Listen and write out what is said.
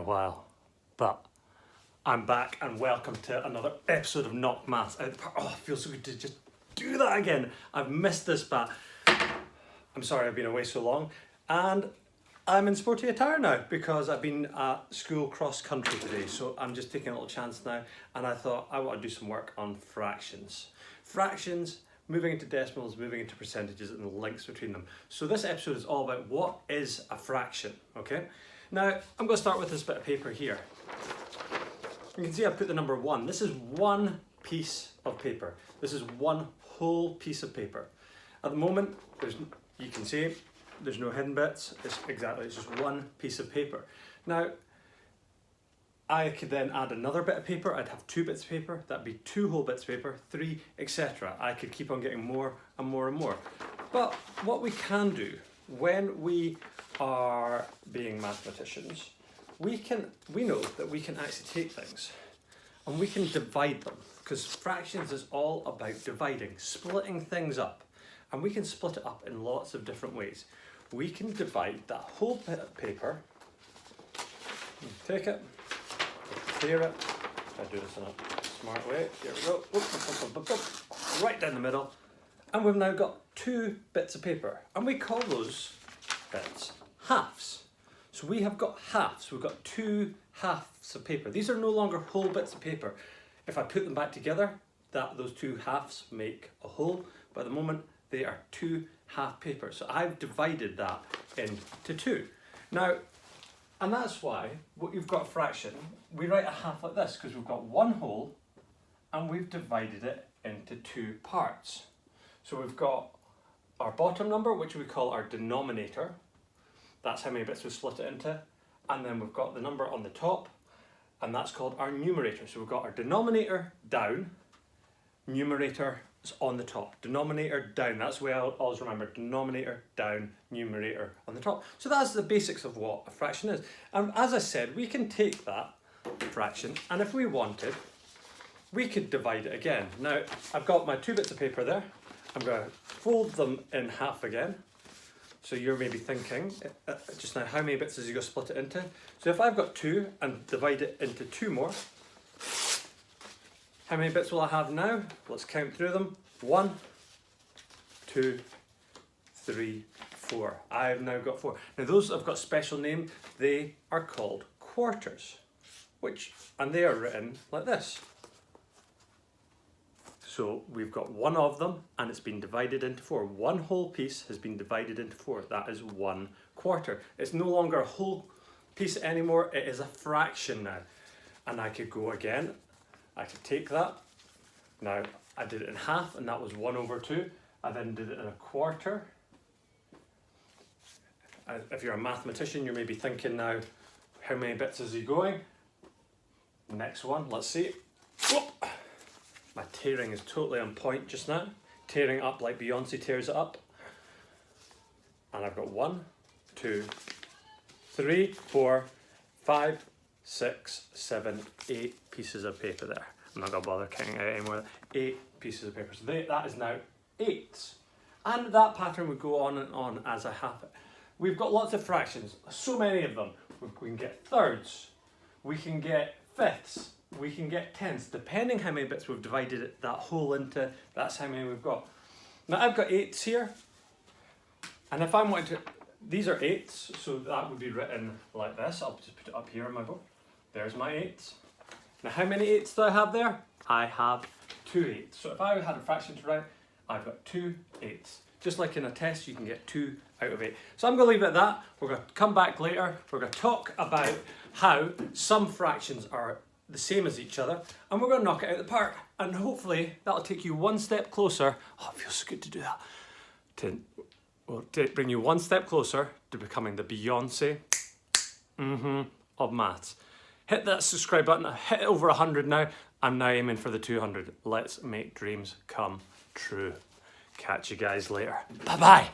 while, but I'm back and welcome to another episode of Knock Maths Out the Park. Oh, it feels so good to just do that again. I've missed this, but I'm sorry I've been away so long, and I'm in sporty attire now because I've been at school cross country today, so I'm just taking a little chance now, and I thought I want to do some work on fractions. Fractions, moving into decimals, moving into percentages, and the links between them. So this episode is all about what is a fraction, okay? Now, I'm going to start with this bit of paper here. You can see I put the number 1. This is one piece of paper. This is one whole piece of paper. At the moment, you can see there's no hidden bits. It's just one piece of paper. Now, I could then add another bit of paper. I'd have 2 bits of paper. That'd be 2 whole bits of paper, 3, etc. I could keep on getting more and more and more. But what we can do when we are being mathematicians, we know that we can actually take things and we can divide them, because fractions is all about dividing, splitting things up, and we can split it up in lots of different ways. We can divide that whole bit of paper, take it, clear it. I do this in a smart way. Here we go. Right down the middle. And we've now got 2 bits of paper. And we call those bits halves. So we have got halves. We've got 2 halves of paper. These are no longer whole bits of paper. If I put them back together, those 2 halves make a whole. But at the moment, they are 2 half paper. So I've divided that into 2. Now, and that's why, what you've got a fraction, we write a half like this, because we've got one whole and we've divided it into 2 parts. So we've got our bottom number, which we call our denominator. That's how many bits we split it into. And then we've got the number on the top, and that's called our numerator. So we've got our denominator down, numerator is on the top. Denominator down, that's the way I'll always remember. Denominator down, numerator on the top. So that's the basics of what a fraction is. And as I said, we can take that fraction, and if we wanted, we could divide it again. Now, I've got my 2 bits of paper there. I'm going to fold them in half again. So you're maybe thinking, just now, how many bits is you going to split it into? So if I've got 2 and divide it into 2 more, how many bits will I have now? Let's count through them. 1, 2, 3, 4. I've now got 4. Now those have got a special name. They are called quarters, and they are written like this. So we've got 1 of them, and it's been divided into 4. One whole piece has been divided into 4. That is 1 quarter. It's no longer a whole piece anymore. It is a fraction now. And I could go again. I could take that. Now, I did it in half, and that was 1/2. I then did it in a quarter. If you're a mathematician, you may be thinking now, how many bits is he going? Next one, let's see. Whoop. My tearing is totally on point just now. Tearing up like Beyonce tears it up. And I've got 1, 2, 3, 4, 5, 6, 7, 8 pieces of paper there. I'm not going to bother counting out anymore. 8 pieces of paper. So that is now 8. And that pattern would go on and on as I have it. We've got lots of fractions, so many of them. We can get thirds, we can get fifths, we can get tenths, depending how many bits we've divided that whole into, that's how many we've got. Now I've got 8s here, and if I'm wanting to, these are 8s, so that would be written like this. I'll just put it up here on my board. There's my 8s. Now how many 8s do I have there? I have 2 8s. So if I had a fraction to write, I've got 2 8s. Just like in a test, you can get 2 out of 8. So I'm going to leave it at that. We're going to come back later. We're going to talk about how some fractions are the same as each other, and we're going to knock it out of the park. And hopefully that'll take you one step closer. Oh, it feels so good to do that. To bring you one step closer to becoming the Beyonce of maths. Hit that subscribe button. Hit it over 100 now. I'm now aiming for the 200. Let's make dreams come true. Catch you guys later. Bye-bye.